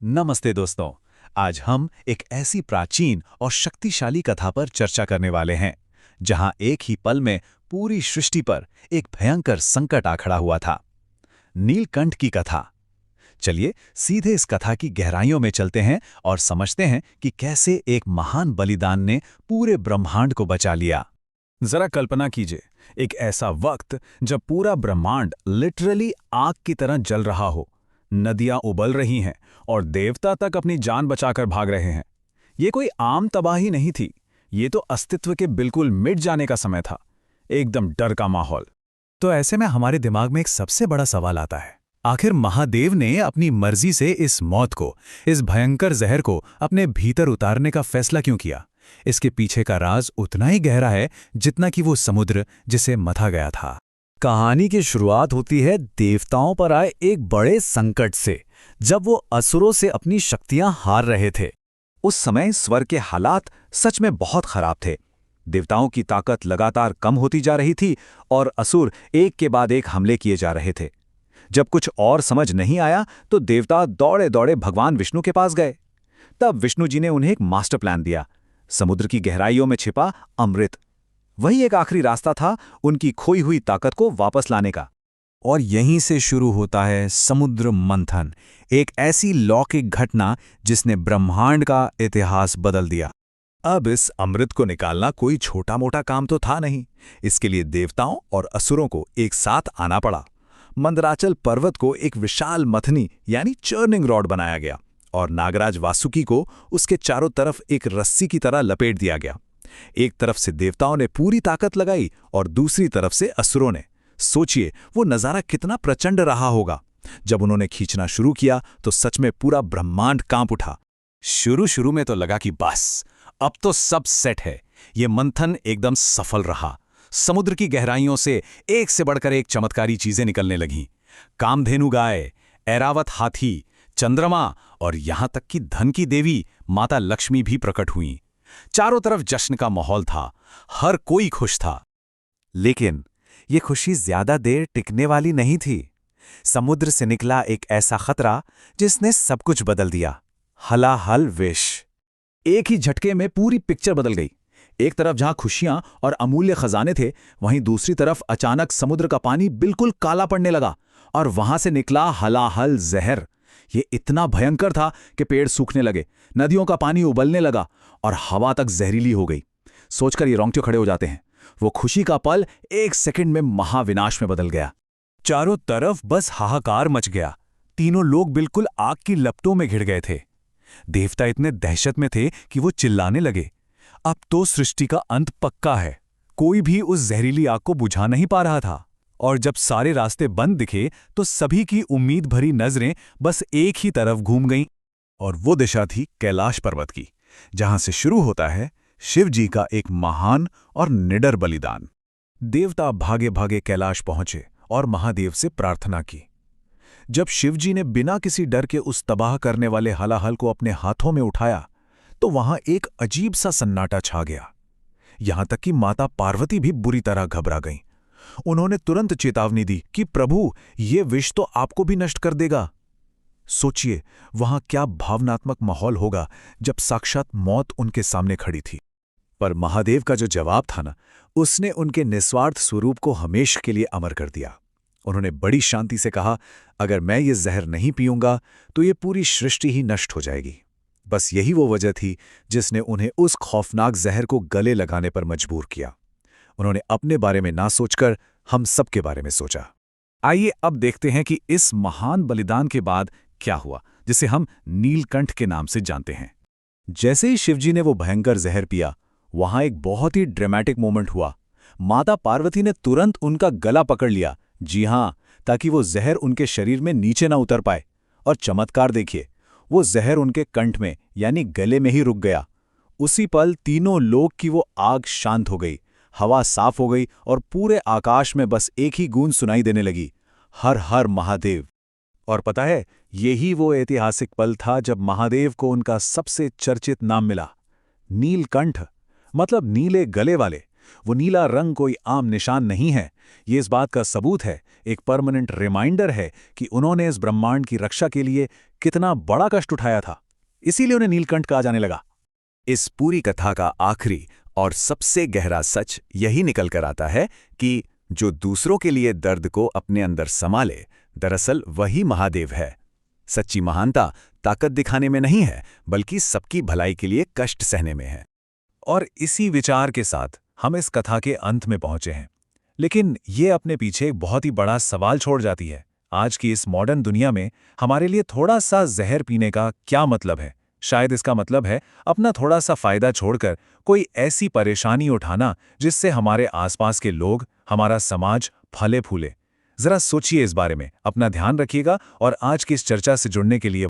नमस्ते दोस्तों। आज हम एक ऐसी प्राचीन और शक्तिशाली कथा पर चर्चा करने वाले हैं जहां एक ही पल में पूरी सृष्टि पर एक भयंकर संकट आ खड़ा हुआ था। नीलकंठ की कथा। चलिए सीधे इस कथा की गहराइयों में चलते हैं और समझते हैं कि कैसे एक महान बलिदान ने पूरे ब्रह्मांड को बचा लिया। जरा कल्पना कीजिए, एक ऐसा वक्त जब पूरा ब्रह्मांड लिटरली आग की तरह जल रहा हो, नदियां उबल रही हैं और देवता तक अपनी जान बचाकर भाग रहे हैं। ये कोई आम तबाही नहीं थी, ये तो अस्तित्व के बिल्कुल मिट जाने का समय था, एकदम डर का माहौल। तो ऐसे में हमारे दिमाग में एक सबसे बड़ा सवाल आता है, आखिर महादेव ने अपनी मर्जी से इस मौत को, इस भयंकर जहर को अपने भीतर उतारने का फैसला क्यों किया? इसके पीछे का राज उतना ही गहरा है जितना कि वो समुद्र जिसे मथा गया था। कहानी की शुरुआत होती है देवताओं पर आए एक बड़े संकट से, जब वो असुरों से अपनी शक्तियां हार रहे थे। उस समय स्वर्ग के हालात सच में बहुत खराब थे। देवताओं की ताकत लगातार कम होती जा रही थी और असुर एक के बाद एक हमले किए जा रहे थे। जब कुछ और समझ नहीं आया तो देवता दौड़े दौड़े भगवान विष्णु के पास गए। तब विष्णु जी ने उन्हें एक मास्टर प्लान दिया। समुद्र की गहराइयों में छिपा अमृत, वही एक आखिरी रास्ता था उनकी खोई हुई ताकत को वापस लाने का। और यहीं से शुरू होता है समुद्र मंथन, एक ऐसी लौकिक घटना जिसने ब्रह्मांड का इतिहास बदल दिया। अब इस अमृत को निकालना कोई छोटा मोटा काम तो था नहीं। इसके लिए देवताओं और असुरों को एक साथ आना पड़ा। मंदराचल पर्वत को एक विशाल मथनी यानी चर्निंग रॉड बनाया गया और नागराज वासुकी को उसके चारों तरफ एक रस्सी की तरह लपेट दिया गया। एक तरफ से देवताओं ने पूरी ताकत लगाई और दूसरी तरफ से असुरों ने। सोचिए वो नजारा कितना प्रचंड रहा होगा। जब उन्होंने खींचना शुरू किया तो सच में पूरा ब्रह्मांड कांप उठा। शुरू में तो लगा कि बस अब तो सब सेट है। ये मंथन एकदम सफल रहा। समुद्र की गहराइयों से एक से बढ़कर एक चमत्कारी चीजें निकलने लगीं। कामधेनु गाय, ऐरावत हाथी, चंद्रमा और यहां तक कि धन की देवी माता लक्ष्मी भी प्रकट हुईं। चारों तरफ जश्न का माहौल था, हर कोई खुश था। लेकिन ये खुशी ज्यादा देर टिकने वाली नहीं थी। समुद्र से निकला एक ऐसा खतरा जिसने सब कुछ बदल दिया। हलाहल विष। एक ही झटके में पूरी पिक्चर बदल गई। एक तरफ जहां खुशियां और अमूल्य खजाने थे, वहीं दूसरी तरफ अचानक समुद्र का पानी बिल्कुल काला पड़ने लगा और वहां से निकला हलाहल जहर। ये इतना भयंकर था कि पेड़ सूखने लगे, नदियों का पानी उबलने लगा और हवा तक जहरीली हो गई। सोचकर ये रोंगटे खड़े हो जाते हैं। वो खुशी का पल एक सेकंड में महाविनाश में बदल गया। चारों तरफ बस हाहाकार मच गया। तीनों लोग बिल्कुल आग की लपटों में घिर गए थे। देवता इतने दहशत में थे कि वो चिल्लाने लगे, अब तो सृष्टि का अंत पक्का है। कोई भी उस जहरीली आग को बुझा नहीं पा रहा था। और जब सारे रास्ते बंद दिखे तो सभी की उम्मीद भरी नजरें बस एक ही तरफ घूम गईं। और वो दिशा थी कैलाश पर्वत की, जहां से शुरू होता है शिव जी का एक महान और निडर बलिदान। देवता भागे भागे कैलाश पहुंचे और महादेव से प्रार्थना की। जब शिव जी ने बिना किसी डर के उस तबाह करने वाले हलाहल को अपने हाथों में उठाया तो वहां एक अजीब सा सन्नाटा छा गया। यहां तक कि माता पार्वती भी बुरी तरह घबरा गईं। उन्होंने तुरंत चेतावनी दी कि प्रभु, ये विष तो आपको भी नष्ट कर देगा। सोचिए वहां क्या भावनात्मक माहौल होगा जब साक्षात मौत उनके सामने खड़ी थी। पर महादेव का जो जवाब था ना, उसने उनके निस्वार्थ स्वरूप को हमेशा के लिए अमर कर दिया। उन्होंने बड़ी शांति से कहा, अगर मैं ये जहर नहीं पीऊंगा तो ये पूरी सृष्टि ही नष्ट हो जाएगी। बस यही वो वजह थी जिसने उन्हें उस खौफनाक जहर को गले लगाने पर मजबूर किया। उन्होंने अपने बारे में ना सोचकर हम सबके बारे में सोचा। आइए अब देखते हैं कि इस महान बलिदान के बाद क्या हुआ, जिसे हम नीलकंठ के नाम से जानते हैं। जैसे ही शिवजी ने वो भयंकर जहर पिया, वहां एक बहुत ही ड्रामेटिक मोमेंट हुआ। माता पार्वती ने तुरंत उनका गला पकड़ लिया, जी हां, ताकि वो जहर उनके शरीर में नीचे ना उतर पाए। और चमत्कार देखिए, वो जहर उनके कंठ में यानी गले में ही रुक गया। उसी पल तीनों लोक की वो आग शांत हो गई, हवा साफ हो गई और पूरे आकाश में बस एक ही गूंज सुनाई देने लगी, हर हर महादेव। और पता है, यही वो ऐतिहासिक पल था जब महादेव को उनका सबसे चर्चित नाम मिला, नीलकंठ, मतलब नीले गले वाले, वो नीला रंग कोई आम निशान नहीं है, ये इस बात का सबूत है, एक परमानेंट रिमाइंडर है कि उन्होंने इस ब्रह्मांड की रक्षा के लिए कितना बड़ा कष्ट उठाया था। इसीलिए उन्हें नीलकंठ कहा जाने लगा। इस पूरी कथा का आखिरी और सबसे गहरा सच यही निकल कर आता है कि जो दूसरों के लिए दर्द को अपने अंदर संभाले, दरअसल वही महादेव है। सच्ची महानता ताकत दिखाने में नहीं है, बल्कि सबकी भलाई के लिए कष्ट सहने में है। और इसी विचार के साथ हम इस कथा के अंत में पहुंचे हैं। लेकिन ये अपने पीछे एक बहुत ही बड़ा सवाल छोड़ जाती है। आज की इस मॉडर्न दुनिया में हमारे लिए थोड़ा सा जहर पीने का क्या मतलब है? शायद इसका मतलब है अपना थोड़ा सा फायदा छोड़कर कोई ऐसी परेशानी उठाना जिससे हमारे आसपास के लोग, हमारा समाज फले फूले। जरा सोचिए इस बारे में, अपना ध्यान रखिएगा और आज की इस चर्चा से जुड़ने के लिए